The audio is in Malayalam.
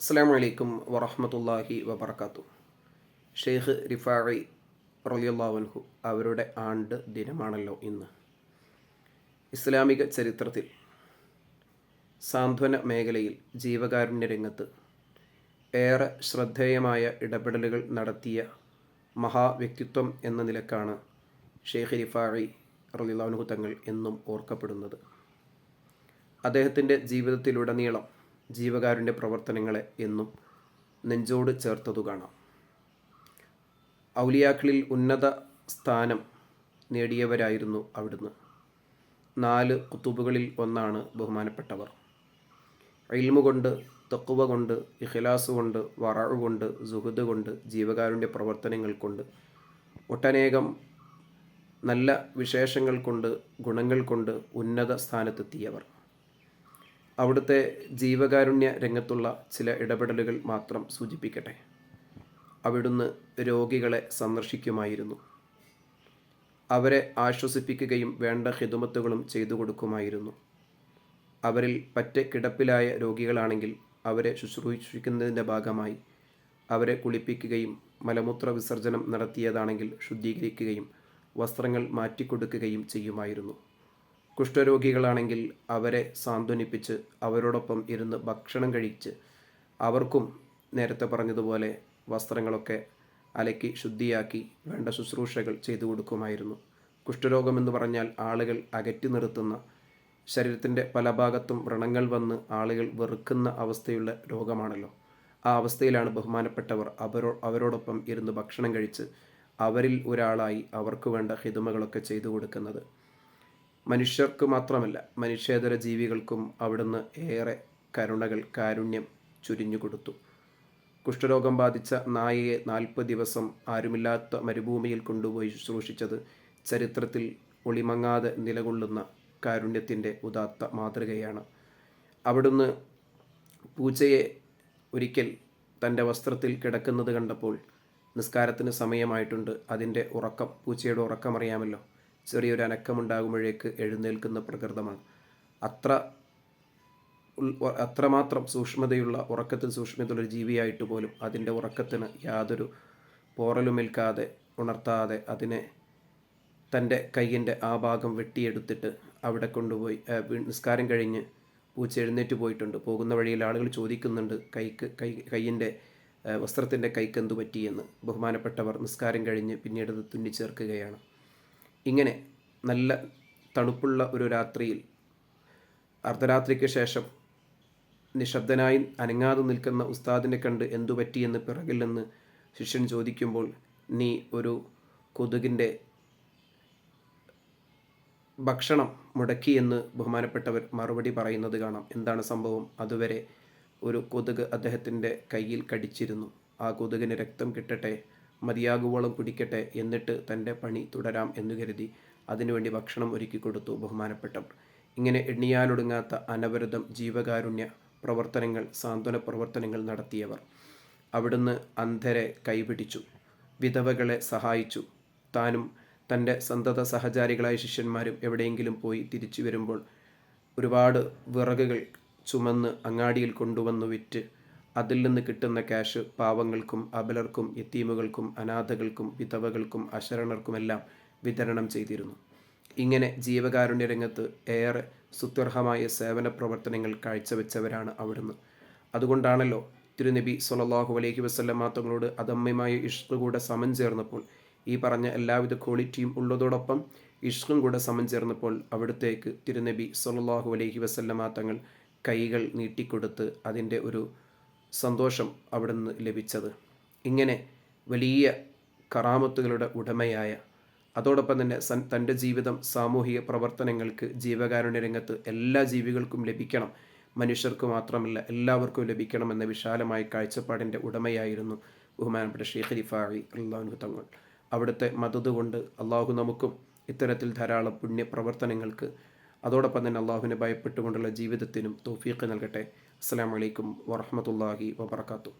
അസ്സലാമു അലൈക്കും വറഹ്മത്തുള്ളാഹി വബറകാതുഹു. ഷെയ്ഖ് റിഫാഇ റളിയല്ലാഹു അൻഹു അവരുടെ ആണ്ട് ദിനമാണല്ലോ ഇന്ന്. ഇസ്ലാമിക ചരിത്രത്തിൽ സാന്ത്വന മേഖലയിൽ ജീവകാരുണ്യ രംഗത്ത് ഏറെ ശ്രദ്ധേയമായ ഇടപെടലുകൾ നടത്തിയ മഹാവ്യക്തിത്വം എന്ന നിലക്കാണ് ഷെയ്ഖ് റിഫാഇ റളിയല്ലാഹു അൻഹു തങ്ങൾ എന്നും ഓർക്കപ്പെടുന്നത്. അദ്ദേഹത്തിൻ്റെ ജീവിതത്തിലുടനീളം ജീവകാരുണ്യ പ്രവർത്തനങ്ങളെ എന്നും നെഞ്ചോട് ചേർത്തതു കാണാം. ഔലിയാക്കളിൽ ഉന്നത സ്ഥാനം നേടിയവരായിരുന്നു അവിടുന്ന്. 4 ഖുതുബുകളിൽ ഒന്നാണ് ബഹുമാനപ്പെട്ടവർ. ഇൽമു കൊണ്ട്, തഖ്വ കൊണ്ട്, ഇഖ്ലാസ് കൊണ്ട്, വറഅ് കൊണ്ട്, സുഹദ് കൊണ്ട്, ജീവകാരുണ്യ പ്രവർത്തനങ്ങൾ കൊണ്ട്, ഒട്ടനേകം നല്ല വിശേഷങ്ങൾ കൊണ്ട്, ഗുണങ്ങൾ കൊണ്ട് ഉന്നത സ്ഥാനത്തെത്തിയവർ. അവിടുത്തെ ജീവകാരുണ്യ രംഗത്തുള്ള ചില ഇടപെടലുകൾ മാത്രം സൂചിപ്പിക്കട്ടെ. അവിടുന്ന് രോഗികളെ സന്ദർശിക്കുമായിരുന്നു. അവരെ ആശ്വസിപ്പിക്കുകയും വേണ്ട ഖിദ്മത്തുകളും ചെയ്തു കൊടുക്കുമായിരുന്നു. അവരിൽ പറ്റെ കിടപ്പിലായ രോഗികളാണെങ്കിൽ അവരെ ശുശ്രൂഷിക്കുന്നതിൻ്റെ ഭാഗമായി അവരെ കുളിപ്പിക്കുകയും മലമൂത്ര വിസർജനം നടത്തിയതാണെങ്കിൽ ശുദ്ധീകരിക്കുകയും വസ്ത്രങ്ങൾ മാറ്റിക്കൊടുക്കുകയും ചെയ്യുമായിരുന്നു. കുഷ്ഠരോഗികളാണെങ്കിൽ അവരെ സാന്ത്വനിപ്പിച്ച് അവരോടൊപ്പം ഇരുന്ന് ഭക്ഷണം കഴിച്ച് അവർക്കും നേരത്തെ പറഞ്ഞതുപോലെ വസ്ത്രങ്ങളൊക്കെ അലക്കി ശുദ്ധിയാക്കി വേണ്ട ശുശ്രൂഷകൾ ചെയ്തു കൊടുക്കുമായിരുന്നു. കുഷ്ഠരോഗമെന്ന് പറഞ്ഞാൽ ആളുകൾ അകറ്റി നിർത്തുന്ന, ശരീരത്തിൻ്റെ പല ഭാഗത്തും വ്രണങ്ങൾ വന്ന് ആളുകൾ വെറുക്കുന്ന അവസ്ഥയുള്ള രോഗമാണല്ലോ. ആ അവസ്ഥയിലാണ് ബഹുമാനപ്പെട്ടവർ അവരോടൊപ്പം ഇരുന്ന് ഭക്ഷണം കഴിച്ച് അവരിൽ ഒരാളായി അവർക്ക് വേണ്ട ഹിദമകളൊക്കെ ചെയ്തു കൊടുക്കുന്നത്. മനുഷ്യർക്ക് മാത്രമല്ല, മനുഷ്യേതര ജീവികൾക്കും അവിടുന്ന് ഏറെ കാരുണ്യം ചുരിഞ്ഞു കൊടുത്തു. കുഷ്ഠരോഗം ബാധിച്ച നായയെ 40 ദിവസം ആരുമില്ലാത്ത മരുഭൂമിയിൽ കൊണ്ടുപോയി ശുശ്രൂഷിച്ചത് ചരിത്രത്തിൽ ഒളിമങ്ങാതെ നിലകൊള്ളുന്ന കാരുണ്യത്തിൻ്റെ ഉദാത്ത മാതൃകയാണ്. അവിടുന്ന് പൂച്ചയെ ഒരിക്കൽ തൻ്റെ വസ്ത്രത്തിൽ കിടക്കുന്നത് കണ്ടപ്പോൾ നിസ്കാരത്തിന് സമയമായിട്ടുണ്ട്, അതിൻ്റെ ഉറക്കം, പൂച്ചയുടെ ഉറക്കം അറിയാമല്ലോ, ചെറിയൊരു അനക്കമുണ്ടാകുമ്പോഴേക്ക് എഴുന്നേൽക്കുന്ന പ്രകൃതമാണ്. അത്രമാത്രം സൂക്ഷ്മതയുള്ള, ഉറക്കത്തിൽ സൂക്ഷ്മതയുള്ളൊരു ജീവിയായിട്ട് പോലും അതിൻ്റെ ഉറക്കത്തിന് യാതൊരു പോറലുമേൽക്കാതെ ഉണർത്താതെ അതിനെ തൻ്റെ കയ്യിൻ്റെ ആ ഭാഗം വെട്ടിയെടുത്തിട്ട് അവിടെ കൊണ്ടുപോയി നിസ്കാരം കഴിഞ്ഞ് പൂച്ച എഴുന്നേറ്റ് പോയിട്ടുണ്ട്. പോകുന്ന വഴിയിൽ ആളുകൾ ചോദിക്കുന്നുണ്ട്, കയ്യിൻ്റെ വസ്ത്രത്തിൻ്റെ കൈക്ക് എന്തു പറ്റിയെന്ന്. ബഹുമാനപ്പെട്ടവർ നിസ്കാരം കഴിഞ്ഞ് പിന്നീട് അത് തുന്നിച്ചേർക്കുകയാണ്. ഇങ്ങനെ നല്ല തണുപ്പുള്ള ഒരു രാത്രിയിൽ അർദ്ധരാത്രിക്ക് ശേഷം നിശബ്ദനായി അനങ്ങാതെ നിൽക്കുന്ന ഉസ്താദിനെ കണ്ട് എന്തു പറ്റിയെന്ന് പിറകിൽ നിന്ന് ശിഷ്യൻ ചോദിക്കുമ്പോൾ, നീ ഒരു കൊതുകിൻ്റെ ഭക്ഷണം മുടക്കിയെന്ന് ബഹുമാനപ്പെട്ടവർ മറുപടി പറയുന്നത് കാണാം. എന്താണ് സംഭവം? അതുവരെ ഒരു കൊതുക് അദ്ദേഹത്തിൻ്റെ കയ്യിൽ കടിച്ചിരുന്നു. ആ കൊതുകിന് രക്തം കിട്ടട്ടെ, മതിയാകുവോളം കുടിക്കട്ടെ, എന്നിട്ട് തൻ്റെ പണി തുടരാം എന്നു കരുതി അതിനുവേണ്ടി ഭക്ഷണം ഒരുക്കി കൊടുത്തു ബഹുമാനപ്പെട്ടവർ. ഇങ്ങനെ എണ്ണിയാലൊടുങ്ങാത്ത അനവരതം ജീവകാരുണ്യ പ്രവർത്തനങ്ങൾ, സാന്ത്വന പ്രവർത്തനങ്ങൾ നടത്തിയവർ. അവിടുന്ന് അന്ധരെ കൈപിടിച്ചു, വിധവകളെ സഹായിച്ചു. താനും തൻ്റെ സന്തത സഹചാരികളായ ശിഷ്യന്മാരും എവിടെയെങ്കിലും പോയി തിരിച്ചു വരുമ്പോൾ ഒരുപാട് വിറകുകൾ ചുമന്ന് അങ്ങാടിയിൽ കൊണ്ടുവന്ന് വിറ്റ് അതിൽ നിന്ന് കിട്ടുന്ന ക്യാഷ് പാവങ്ങൾക്കും അബലർക്കും യത്തീമുകൾക്കും അനാഥകൾക്കും വിധവകൾക്കും അശരണർക്കുമെല്ലാം വിതരണം ചെയ്തിരുന്നു. ഇങ്ങനെ ജീവകാരുണ്യ രംഗത്ത് ഏറെ സ്തുത്യർഹമായ സേവന പ്രവർത്തനങ്ങൾ കാഴ്ചവെച്ചവരാണ് അവിടുന്ന്. അതുകൊണ്ടാണല്ലോ തിരുനബി സ്വല്ലല്ലാഹു അലൈഹി വസല്ലമ തങ്ങളോട് അദമ്യമായ ഇഷ്ക് കൂടെ സമം ചേർന്നപ്പോൾ, ഈ പറഞ്ഞ എല്ലാവിധ ക്വാളിറ്റിയും ഉള്ളതോടൊപ്പം ഇഷ്കും കൂടെ സമം ചേർന്നപ്പോൾ അവിടുത്തേക്ക് തിരുനബി സ്വല്ലല്ലാഹു അലൈഹി വസല്ലമ തങ്ങൾ കൈകൾ നീട്ടിക്കൊടുത്ത് അതിൻ്റെ ഒരു സന്തോഷം അവിടുന്ന് ലഭിച്ചത്. ഇങ്ങനെ വലിയ കറാമത്തുകളുടെ ഉടമയായ, അതോടൊപ്പം തന്നെ തൻ്റെ ജീവിതം സാമൂഹിക പ്രവർത്തനങ്ങൾക്ക്, ജീവകാരുണ്യ രംഗത്ത് എല്ലാ ജീവികൾക്കും ലഭിക്കണം, മനുഷ്യർക്ക് മാത്രമല്ല എല്ലാവർക്കും ലഭിക്കണമെന്ന വിശാലമായ കാഴ്ചപ്പാടിൻ്റെ ഉടമയായിരുന്നു ബഹുമാനപ്പെട്ട ഷെയ്ഖ് റിഫാഇ റളിയല്ലാഹു അൻഹു തങ്ങൾ. അവിടുത്തെ മദദ് കൊണ്ട് അള്ളാഹു നമുക്കും ഇത്തരത്തിൽ ധാരാളം പുണ്യ പ്രവർത്തനങ്ങൾക്ക്, അതോടൊപ്പം തന്നെ അള്ളാഹുവിനെ ഭയപ്പെട്ടുകൊണ്ടുള്ള ജീവിതത്തിനും തൗഫീഖ് നൽകട്ടെ. അസ്സലാമു അലൈക്കും വറഹ്മത്തുള്ളാഹി വബറകാതുഹു.